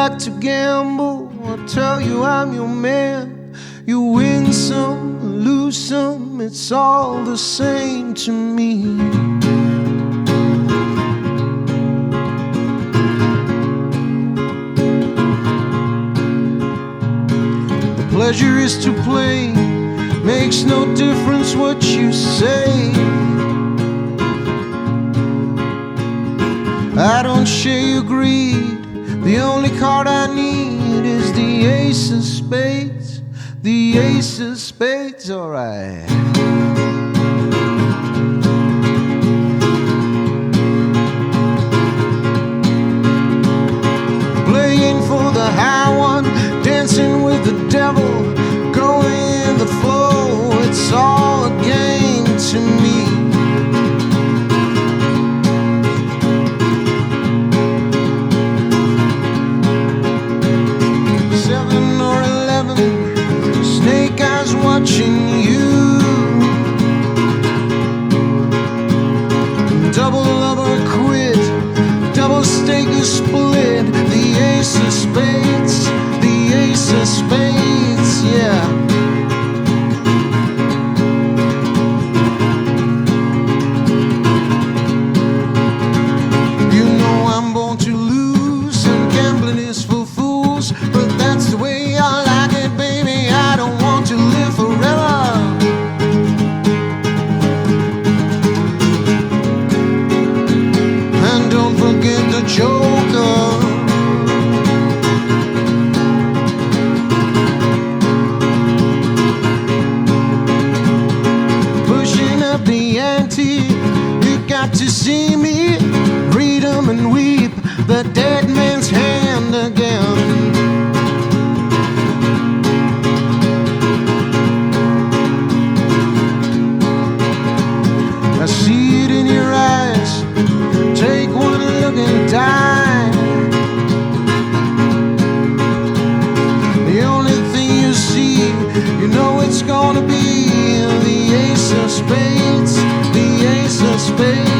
like to gamble, I'll tell you I'm your man. You win some, lose some, it's all the same to me. The pleasure is to play, makes no difference what you say. I don't share your greed, the only card I need is the ace of spades. The ace of spades, alright. Playing for the high one, dancing with the devil, going in the flow, it's all a game to me. Watching you, double up or quit, double stake or split. The ace of spades, the ace of spades, yeah. You know I'm born to lose, and gambling is for fools, but that's the way I like it, baby. I don't want to live forever. And don't forget the joker. Pushing up the ante, you got to see me read 'em and weep the dead man's hand again. I see it in your eyes, take one look and die. The only thing you see, you know it's gonna be the ace of spades, the ace of spades.